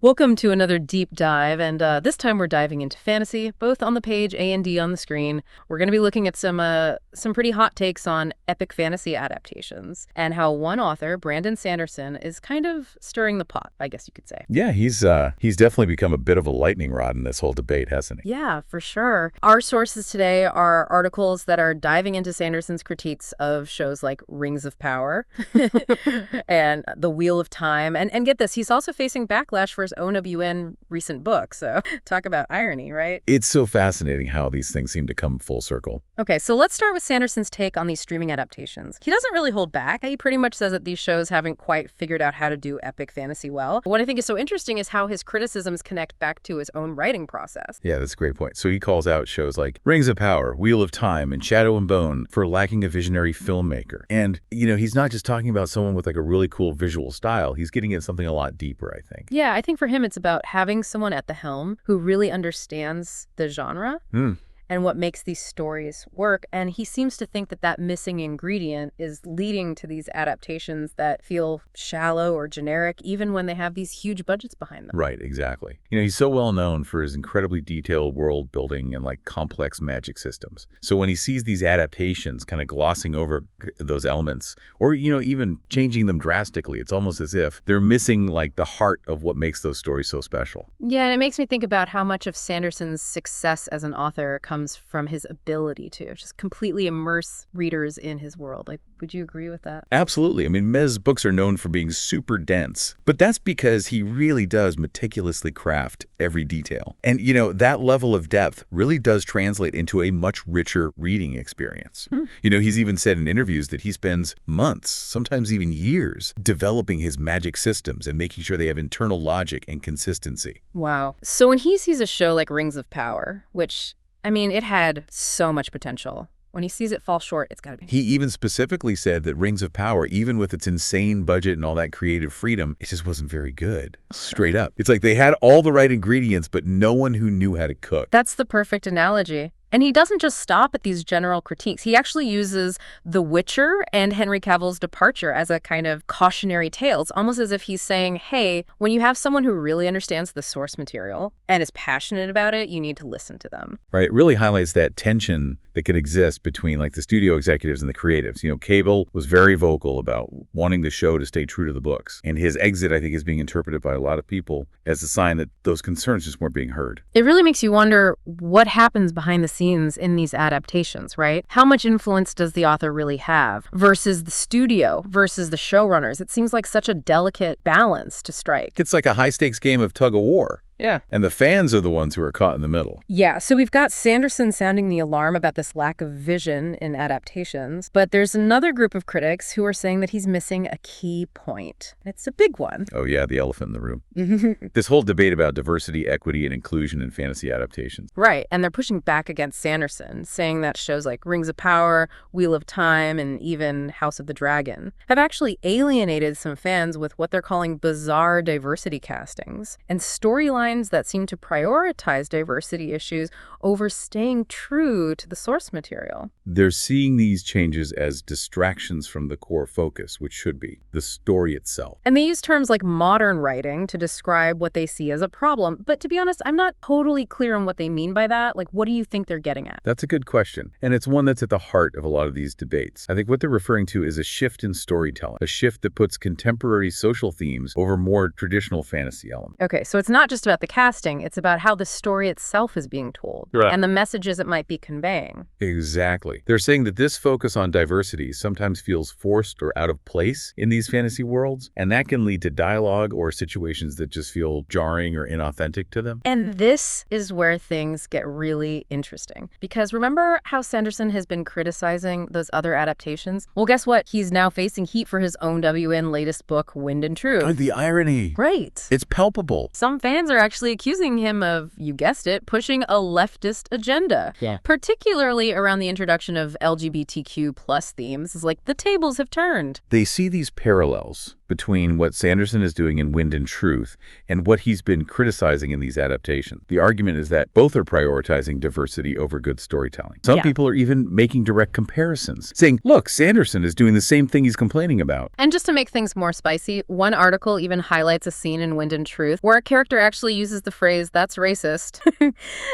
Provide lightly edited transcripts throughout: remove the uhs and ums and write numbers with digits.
Welcome to another deep dive, and this time we're diving into fantasy, both on the page and on the screen. We're going to be looking at some pretty hot takes on epic fantasy adaptations, and how one author, Brandon Sanderson, is kind of stirring the pot, I guess you could say. Yeah, he's definitely become a bit of a lightning rod in this whole debate, hasn't he? Yeah, for sure. Our sources today are articles that are diving into Sanderson's critiques of shows like Rings of Power and The Wheel of Time, and get this, he's also facing backlash for his OWN recent book. So talk about irony, right? It's so fascinating how these things seem to come full circle. Okay, so let's start with Sanderson's take on these streaming adaptations. He doesn't really hold back. He pretty much says that these shows haven't quite figured out how to do epic fantasy well. What I think is so interesting is how his criticisms connect back to his own writing process. Yeah, that's a great point. So he calls out shows like Rings of Power, Wheel of Time, and Shadow and Bone for lacking a visionary filmmaker. And, he's not just talking about someone with like a really cool visual style. He's getting at something a lot deeper, I think. Yeah, I think for him it's about having someone at the helm who really understands the genre and what makes these stories work. And he seems to think that that missing ingredient is leading to these adaptations that feel shallow or generic, even when they have these huge budgets behind them. Right, exactly. He's so well known for his incredibly detailed world building and like complex magic systems. So when he sees these adaptations kind of glossing over those elements or, even changing them drastically, it's almost as if they're missing like the heart of what makes those stories so special. Yeah, and it makes me think about how much of Sanderson's success as an author comes from his ability to just completely immerse readers in his world. Like, would you agree with that? Absolutely. I mean, Mez's books are known for being super dense, but that's because he really does meticulously craft every detail. And, that level of depth really does translate into a much richer reading experience. He's even said in interviews that he spends months, sometimes even years, developing his magic systems and making sure they have internal logic and consistency. Wow. So when he sees a show like Rings of Power, which, it had so much potential. When he sees it fall short, it's got to be. He even specifically said that Rings of Power, even with its insane budget and all that creative freedom, it just wasn't very good. Straight up. It's like they had all the right ingredients, but no one who knew how to cook. That's the perfect analogy. And he doesn't just stop at these general critiques. He actually uses The Witcher and Henry Cavill's departure as a kind of cautionary tale. It's almost as if he's saying, hey, when you have someone who really understands the source material and is passionate about it, you need to listen to them. Right. It really highlights that tension that could exist between like the studio executives and the creatives. Cable was very vocal about wanting the show to stay true to the books. And his exit, I think, is being interpreted by a lot of people as a sign that those concerns just weren't being heard. It really makes you wonder what happens behind the scenes in these adaptations, right? How much influence does the author really have versus the studio versus the showrunners? It seems like such a delicate balance to strike. It's like a high-stakes game of tug-of-war. Yeah. And the fans are the ones who are caught in the middle. Yeah, so we've got Sanderson sounding the alarm about this lack of vision in adaptations, but there's another group of critics who are saying that he's missing a key point. It's a big one. Oh yeah, the elephant in the room. This whole debate about diversity, equity, and inclusion in fantasy adaptations. Right, and they're pushing back against Sanderson, saying that shows like Rings of Power, Wheel of Time, and even House of the Dragon have actually alienated some fans with what they're calling bizarre diversity castings and storylines that seem to prioritize diversity issues over staying true to the source material. They're seeing these changes as distractions from the core focus, which should be the story itself. And they use terms like modern writing to describe what they see as a problem. But to be honest, I'm not totally clear on what they mean by that. Like, what do you think they're getting at? That's a good question. And it's one that's at the heart of a lot of these debates. I think what they're referring to is a shift in storytelling, a shift that puts contemporary social themes over more traditional fantasy elements. Okay, so it's not just about the casting, it's about how the story itself is being told and the messages it might be conveying. Exactly. They're saying that this focus on diversity sometimes feels forced or out of place in these fantasy worlds, and that can lead to dialogue or situations that just feel jarring or inauthentic to them. And this is where things get really interesting. Because remember how Sanderson has been criticizing those other adaptations? Well, guess what? He's now facing heat for his own WN latest book, Wind and Truth. Oh, the irony. Right. It's palpable. Some fans are actually accusing him of, you guessed it, pushing a leftist agenda. Yeah. Particularly around the introduction of LGBTQ plus themes. It's like the tables have turned. They see these parallels between what Sanderson is doing in Wind and Truth and what he's been criticizing in these adaptations. The argument is that both are prioritizing diversity over good storytelling. Some people are even making direct comparisons, saying, look, Sanderson is doing the same thing he's complaining about. And just to make things more spicy, one article even highlights a scene in Wind and Truth where a character actually uses the phrase, "that's racist."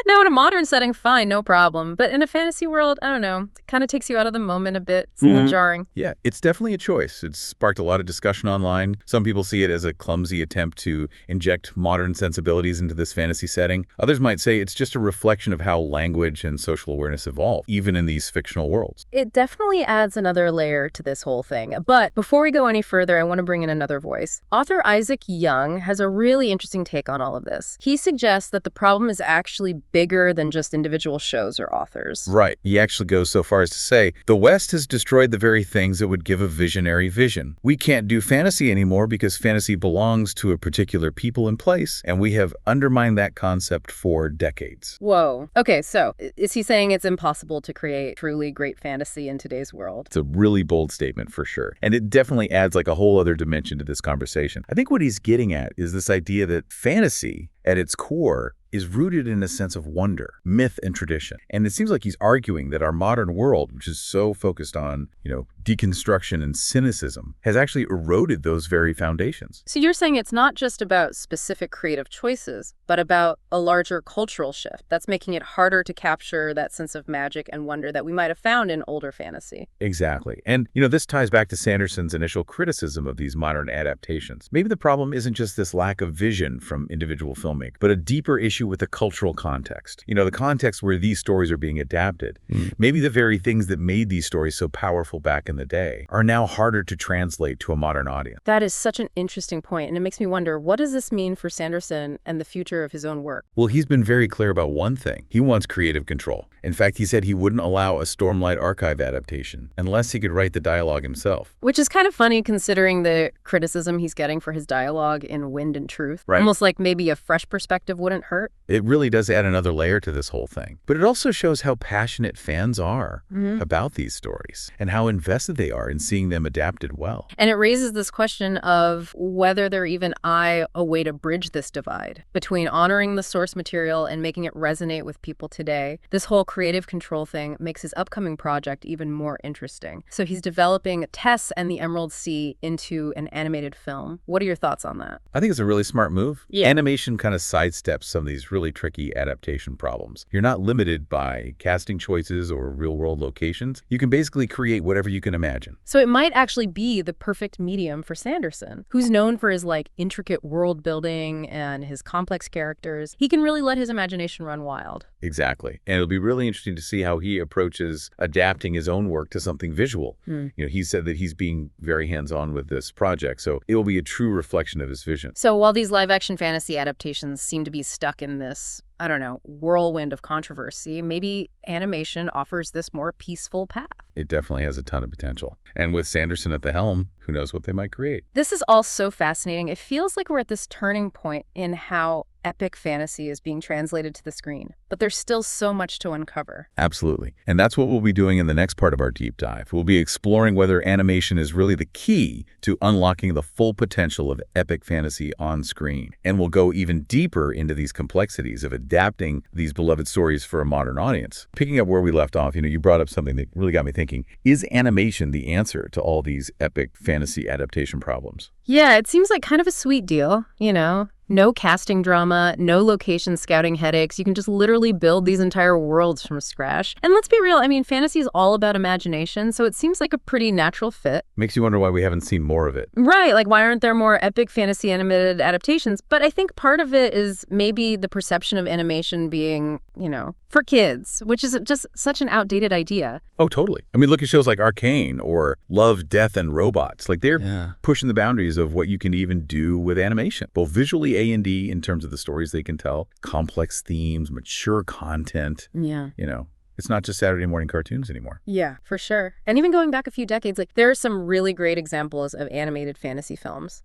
Now, in a modern setting, fine, no problem. But in a fantasy world, I don't know, it kind of takes you out of the moment a bit. It's a little jarring. Yeah, it's definitely a choice. It's sparked a lot of discussion online. Some people see it as a clumsy attempt to inject modern sensibilities into this fantasy setting. Others might say it's just a reflection of how language and social awareness evolve, even in these fictional worlds. It definitely adds another layer to this whole thing. But before we go any further, I want to bring in another voice. Author Isaac Young has a really interesting take on all of this. He suggests that the problem is actually bigger than just individual shows or authors. Right. He actually goes so far as to say, the West has destroyed the very things that would give a visionary vision. We can't do fantasy anymore because fantasy belongs to a particular people and place, and we have undermined that concept for decades. Whoa. Okay, so is he saying it's impossible to create truly great fantasy in today's world? It's a really bold statement for sure. And it definitely adds like a whole other dimension to this conversation. I think what he's getting at is this idea that fantasy, at its core, is rooted in a sense of wonder, myth, and tradition. And it seems like he's arguing that our modern world, which is so focused on, deconstruction and cynicism, has actually eroded those very foundations. So you're saying it's not just about specific creative choices, but about a larger cultural shift that's making it harder to capture that sense of magic and wonder that we might have found in older fantasy. Exactly. And, this ties back to Sanderson's initial criticism of these modern adaptations. Maybe the problem isn't just this lack of vision from individual filmmakers, but a deeper issue with the cultural context. The context where these stories are being adapted. Maybe the very things that made these stories so powerful back in the day are now harder to translate to a modern audience. That is such an interesting point, and it makes me wonder, what does this mean for Sanderson and the future of his own work? Well, he's been very clear about one thing. He wants creative control. In fact, he said he wouldn't allow a Stormlight archive adaptation unless he could write the dialogue himself. Which is kind of funny considering the criticism he's getting for his dialogue in Wind and Truth. Right. Almost like maybe a fresh perspective wouldn't hurt. It really does add another layer to this whole thing. But it also shows how passionate fans are about these stories and how invested they are in seeing them adapted well. And it raises this question of whether there even a way to bridge this divide between honoring the source material and making it resonate with people today. This whole creative control thing makes his upcoming project even more interesting. So he's developing Tess and the Emerald Sea into an animated film. What are your thoughts on that? I think it's a really smart move. Yeah. Animation kind of sidesteps some of these really tricky adaptation problems. You're not limited by casting choices or real-world locations. You can basically create whatever you can imagine. So it might actually be the perfect medium for Sanderson, who's known for his intricate world building and his complex characters. He can really let his imagination run wild. Exactly. And it'll be really interesting to see how he approaches adapting his own work to something visual. He said that he's being very hands-on with this project, so it will be a true reflection of his vision. So while these live-action fantasy adaptations seem to be stuck in this, whirlwind of controversy, maybe animation offers this more peaceful path. It definitely has a ton of potential. And with Sanderson at the helm, who knows what they might create. This is all so fascinating. It feels like we're at this turning point in how epic fantasy is being translated to the screen, but there's still so much to uncover. Absolutely. And that's what we'll be doing in the next part of our deep dive. We'll be exploring whether animation is really the key to unlocking the full potential of epic fantasy on screen. And we'll go even deeper into these complexities of adapting these beloved stories for a modern audience. Picking up where we left off, you brought up something that really got me thinking. Is animation the answer to all these epic fantasy adaptation problems? Yeah, it seems like kind of a sweet deal, No casting drama, no location scouting headaches. You can just literally build these entire worlds from scratch. And let's be real, fantasy is all about imagination, so it seems like a pretty natural fit. Makes you wonder why we haven't seen more of it. Right, why aren't there more epic fantasy animated adaptations? But I think part of it is maybe the perception of animation being, for kids, which is just such an outdated idea. Oh, totally. Look at shows like Arcane or Love, Death, and Robots. They're pushing the boundaries of what you can even do with animation, both visually A&D in terms of the stories they can tell, complex themes, mature content. Yeah. It's not just Saturday morning cartoons anymore. Yeah, for sure. And even going back a few decades, like there are some really great examples of animated fantasy films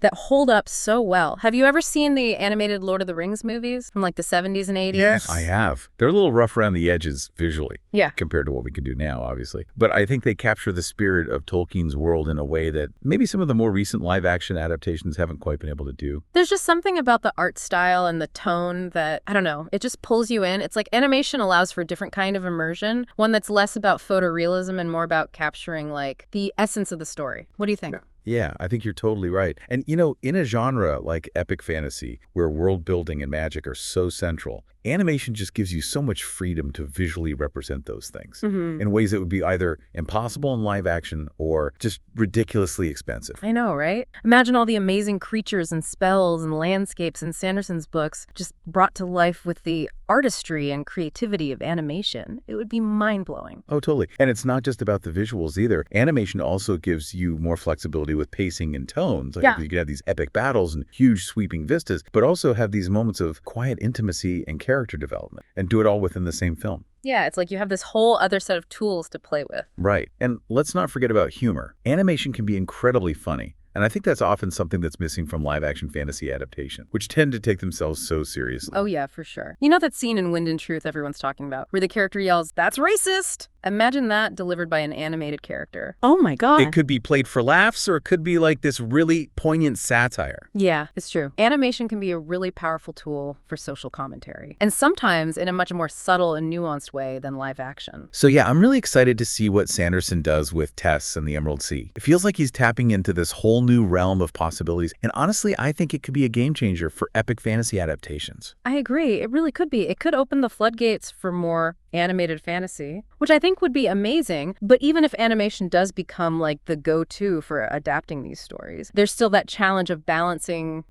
that hold up so well. Have you ever seen the animated Lord of the Rings movies from like the 70s and 80s? Yes, I have. They're a little rough around the edges visually. Yeah. Compared to what we can do now, obviously. But I think they capture the spirit of Tolkien's world in a way that maybe some of the more recent live-action adaptations haven't quite been able to do. There's just something about the art style and the tone that, I don't know, it just pulls you in. It's like animation allows for a different kind of immersion, one that's less about photorealism and more about capturing like the essence of the story. What do you think? Yeah, I think you're totally right. And, in a genre like epic fantasy, where world building and magic are so central, animation just gives you so much freedom to visually represent those things in ways that would be either impossible in live action or just ridiculously expensive. I know, right? Imagine all the amazing creatures and spells and landscapes in Sanderson's books just brought to life with the artistry and creativity of animation. It would be mind-blowing. Oh, totally. And it's not just about the visuals either. Animation also gives you more flexibility with pacing and tones. Like you can have these epic battles and huge sweeping vistas, but also have these moments of quiet intimacy and character development and do it all within the same film. Yeah, it's like you have this whole other set of tools to play with. Right. And let's not forget about humor. Animation can be incredibly funny. And I think that's often something that's missing from live-action fantasy adaptation, which tend to take themselves so seriously. Oh, yeah, for sure. You know that scene in Wind and Truth everyone's talking about, where the character yells, "That's racist!" Imagine that delivered by an animated character. Oh my God. It could be played for laughs, or it could be like this really poignant satire. Yeah, it's true. Animation can be a really powerful tool for social commentary, and sometimes in a much more subtle and nuanced way than live action. So yeah, I'm really excited to see what Sanderson does with Tess and the Emerald Sea. It feels like he's tapping into this whole new realm of possibilities, and honestly, I think it could be a game changer for epic fantasy adaptations. I agree. It really could be. It could open the floodgates for more animated fantasy, which I think would be amazing. But even if animation does become like the go-to for adapting these stories, there's still that challenge of balancing,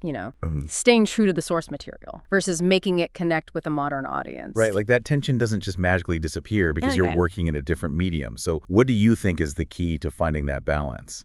staying true to the source material versus making it connect with a modern audience. Right, like that tension doesn't just magically disappear because you're working in a different medium. So what do you think is the key to finding that balance?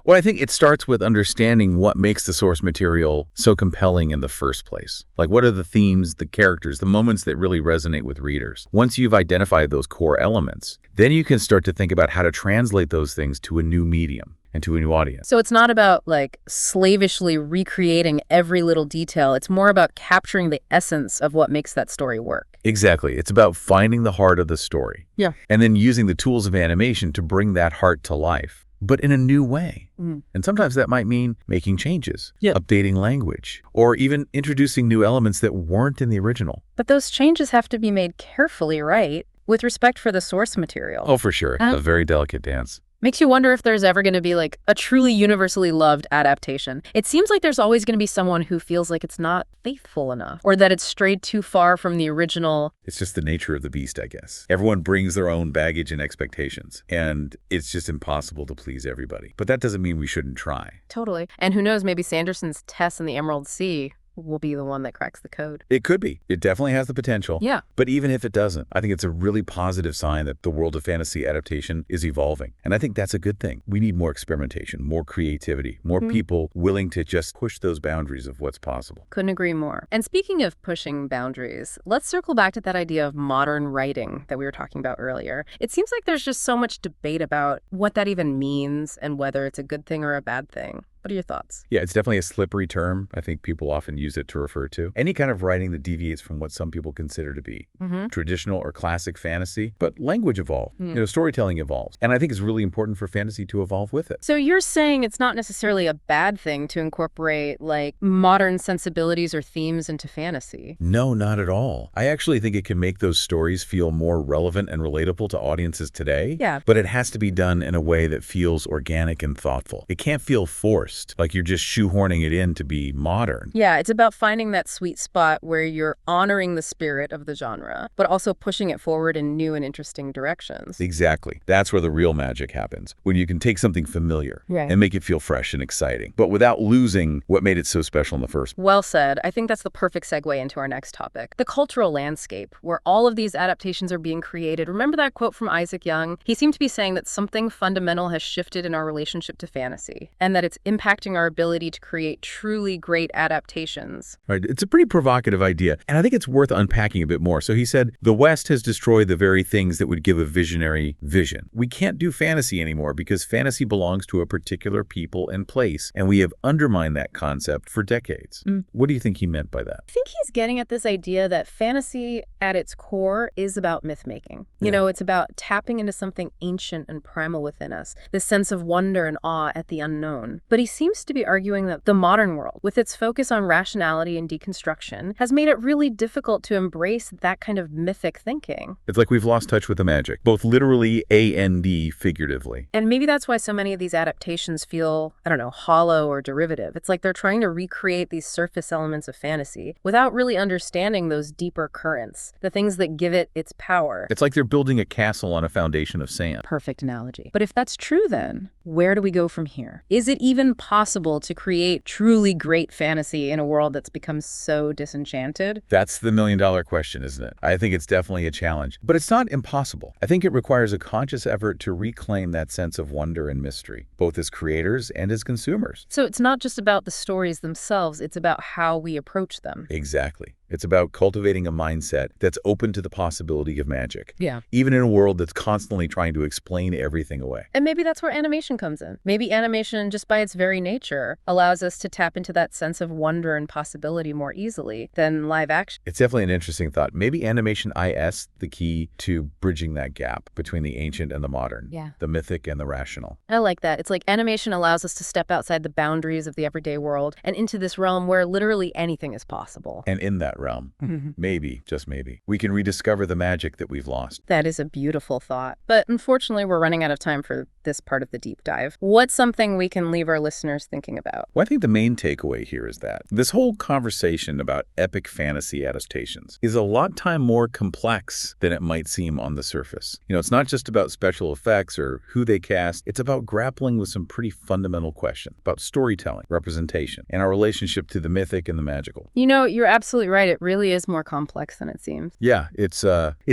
Well, I think it starts with understanding what makes the source material so compelling in the first place. Like, what are the themes, the characters, the moments that really resonate with readers? Once you've identified those core elements, then you can start to think about how to translate those things to a new medium and to a new audience. So it's not about like slavishly recreating every little detail. It's more about capturing the essence of what makes that story work. Exactly. It's about finding the heart of the story. Yeah. And then using the tools of animation to bring that heart to life, but in a new way. And sometimes that might mean making changes, updating language, or even introducing new elements that weren't in the original. But those changes have to be made carefully, right? With respect for the source material. Oh, for sure. A very delicate dance. Makes you wonder if there's ever going to be like a truly universally loved adaptation. It seems like there's always going to be someone who feels like it's not faithful enough or that it's strayed too far from the original. It's just the nature of the beast, I guess. Everyone brings their own baggage and expectations, and it's just impossible to please everybody. But that doesn't mean we shouldn't try. Totally. And who knows, maybe Sanderson's Tess and the Emerald Sea will be the one that cracks the code. It could be. It definitely has the potential. Yeah. But even if it doesn't, I think it's a really positive sign that the world of fantasy adaptation is evolving. And I think that's a good thing. We need more experimentation, more creativity, more people willing to just push those boundaries of what's possible. Couldn't agree more. And speaking of pushing boundaries, let's circle back to that idea of modern writing that we were talking about earlier. It seems like there's just so much debate about what that even means and whether it's a good thing or a bad thing. What are your thoughts? Yeah, it's definitely a slippery term. I think people often use it to refer to any kind of writing that deviates from what some people consider to be traditional or classic fantasy. But language evolves. Storytelling evolves. And I think it's really important for fantasy to evolve with it. So you're saying it's not necessarily a bad thing to incorporate like modern sensibilities or themes into fantasy? No, not at all. I actually think it can make those stories feel more relevant and relatable to audiences today. Yeah. But it has to be done in a way that feels organic and thoughtful. It can't feel forced. Like you're just shoehorning it in to be modern. Yeah, it's about finding that sweet spot where you're honoring the spirit of the genre, but also pushing it forward in new and interesting directions. Exactly. That's where the real magic happens. When you can take something familiar and make it feel fresh and exciting, but without losing what made it so special in the first place. Well said. I think that's the perfect segue into our next topic. The cultural landscape, where all of these adaptations are being created. Remember that quote from Isaac Young? He seemed to be saying that something fundamental has shifted in our relationship to fantasy, and that it's impacting impacting our ability to create truly great adaptations. Right. It's a pretty provocative idea, and I think it's worth unpacking a bit more. So he said, the West has destroyed the very things that would give a visionary vision. We can't do fantasy anymore because fantasy belongs to a particular people and place, and we have undermined that concept for decades. What do you think he meant by that? I think he's getting at this idea that fantasy at its core is about myth-making. You know, it's about tapping into something ancient and primal within us, this sense of wonder and awe at the unknown. But he seems to be arguing that the modern world, with its focus on rationality and deconstruction, has made it really difficult to embrace that kind of mythic thinking. It's like we've lost touch with the magic, both literally and figuratively. And maybe that's why so many of these adaptations feel, I don't know, hollow or derivative. It's like they're trying to recreate these surface elements of fantasy without really understanding those deeper currents, the things that give it its power. It's like they're building a castle on a foundation of sand. Perfect analogy. But if that's true, then where do we go from here? Is it even possible to create truly great fantasy in a world that's become so disenchanted? That's the million-dollar question, isn't it? I think it's definitely a challenge, but it's not impossible. I think it requires a conscious effort to reclaim that sense of wonder and mystery, both as creators and as consumers. So it's not just about the stories themselves, it's about how we approach them. Exactly. It's about cultivating a mindset that's open to the possibility of magic. Yeah. Even in a world that's constantly trying to explain everything away. And maybe that's where animation comes in. Maybe animation, just by its very nature, allows us to tap into that sense of wonder and possibility more easily than live action. It's definitely an interesting thought. Maybe animation is the key to bridging that gap between the ancient and the modern. Yeah. The mythic and the rational. I like that. It's like animation allows us to step outside the boundaries of the everyday world and into this realm where literally anything is possible. And in that realm, maybe, just maybe, we can rediscover the magic that we've lost. That is a beautiful thought. But unfortunately, we're running out of time for this part of the deep dive. What's something we can leave our listeners thinking about? Well, I think the main takeaway here is that this whole conversation about epic fantasy adaptations is a lot more complex than it might seem on the surface. You know, it's not just about special effects or who they cast. It's about grappling with some pretty fundamental questions about storytelling, representation, and our relationship to the mythic and the magical. You know, you're absolutely right. It really is more complex than it seems. Yeah, it's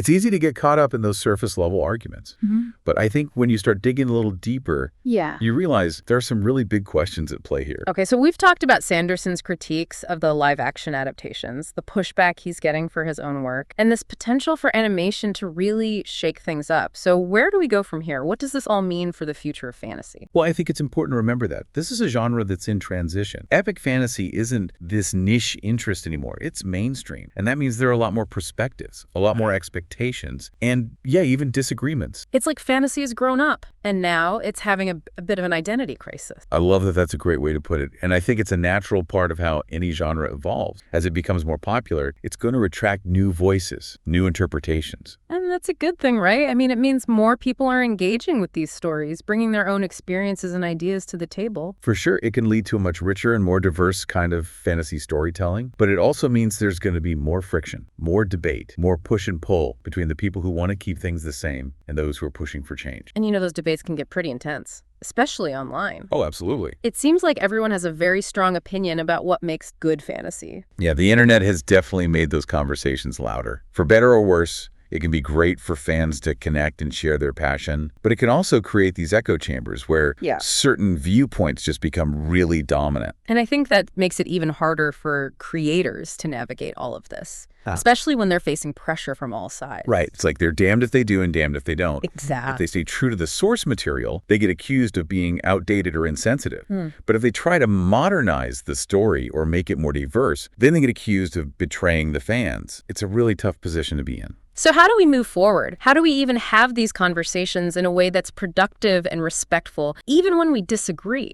easy to get caught up in those surface level arguments. But I think when you start digging a little deeper, you realize there are some really big questions at play here. Okay, so we've talked about Sanderson's critiques of the live action adaptations, the pushback he's getting for his own work, and this potential for animation to really shake things up. So where do we go from here? What does this all mean for the future of fantasy? Well, I think it's important to remember that this is a genre that's in transition. Epic fantasy isn't this niche interest anymore. It's mainstream. And that means there are a lot more perspectives, a lot more expectations, and yeah, even disagreements. It's like fantasy has grown up, and now it's having a bit of an identity crisis. I love that. That's a great way to put it. And I think it's a natural part of how any genre evolves. As it becomes more popular, it's going to attract new voices, new interpretations. And that's a good thing, right? I mean, it means more people are engaging with these stories, bringing their own experiences and ideas to the table. For sure, it can lead to a much richer and more diverse kind of fantasy storytelling, but it also means there's going to be more friction, more debate, more push and pull between the people who want to keep things the same and those who are pushing for change. And you know, those debates can get pretty intense, especially online. Oh, absolutely. It seems like everyone has a very strong opinion about what makes good fantasy. Yeah, the internet has definitely made those conversations louder. For better or worse, it can be great for fans to connect and share their passion, but it can also create these echo chambers where certain viewpoints just become really dominant. And I think that makes it even harder for creators to navigate all of this, especially when they're facing pressure from all sides. Right. It's like they're damned if they do and damned if they don't. Exactly. If they stay true to the source material, they get accused of being outdated or insensitive. But if they try to modernize the story or make it more diverse, then they get accused of betraying the fans. It's a really tough position to be in. So how do we move forward? How do we even have these conversations in a way that's productive and respectful, even when we disagree?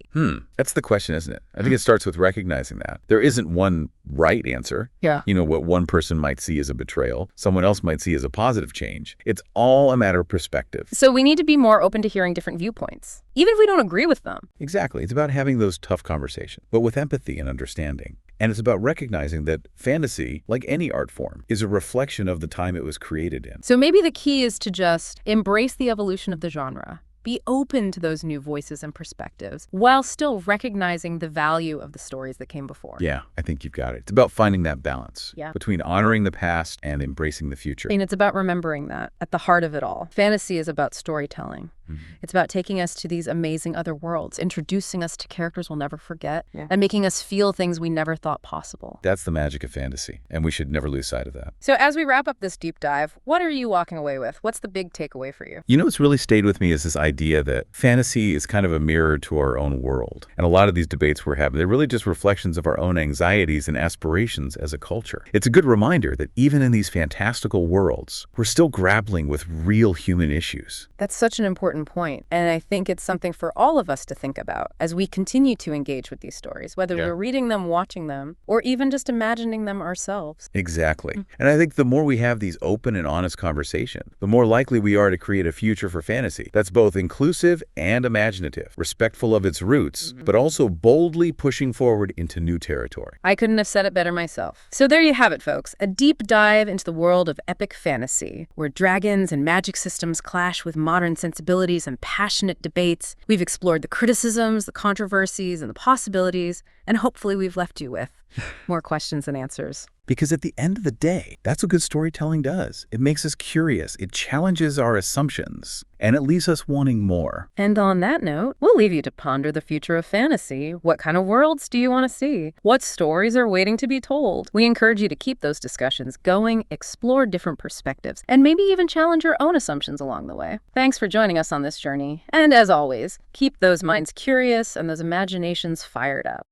That's the question, isn't it? I think it starts with recognizing that. There isn't one right answer. Yeah. You know, what one person might see as a betrayal, someone else might see as a positive change. It's all a matter of perspective. So we need to be more open to hearing different viewpoints, even if we don't agree with them. Exactly. It's about having those tough conversations, but with empathy and understanding. And it's about recognizing that fantasy, like any art form, is a reflection of the time it was created in. So maybe the key is to just embrace the evolution of the genre. Be open to those new voices and perspectives while still recognizing the value of the stories that came before. Yeah, I think you've got it. It's about finding that balance between honoring the past and embracing the future. And it's about remembering that at the heart of it all. Fantasy is about storytelling, It's about taking us to these amazing other worlds, introducing us to characters we'll never forget, Yeah. and making us feel things we never thought possible. That's the magic of fantasy, and we should never lose sight of that. So as we wrap up this deep dive, what are you walking away with? What's the big takeaway for you? You know what's really stayed with me is this idea that fantasy is kind of a mirror to our own world. And a lot of these debates we're having, they're really just reflections of our own anxieties and aspirations as a culture. It's a good reminder that even in these fantastical worlds, we're still grappling with real human issues. That's such an important point, and I think it's something for all of us to think about as we continue to engage with these stories, whether we're reading them, watching them, or even just imagining them ourselves. Exactly. And I think the more we have these open and honest conversations, the more likely we are to create a future for fantasy that's both inclusive and imaginative, respectful of its roots, but also boldly pushing forward into new territory. I couldn't have said it better myself. So there you have it, folks. A deep dive into the world of epic fantasy, where dragons and magic systems clash with modern sensibilities and passionate debates. We've explored the criticisms, the controversies, and the possibilities, and hopefully we've left you with more questions than answers. Because at the end of the day, that's what good storytelling does. It makes us curious, it challenges our assumptions, and it leaves us wanting more. And on that note, we'll leave you to ponder the future of fantasy. What kind of worlds do you want to see? What stories are waiting to be told? We encourage you to keep those discussions going, explore different perspectives, and maybe even challenge your own assumptions along the way. Thanks for joining us on this journey. And as always, keep those minds curious and those imaginations fired up.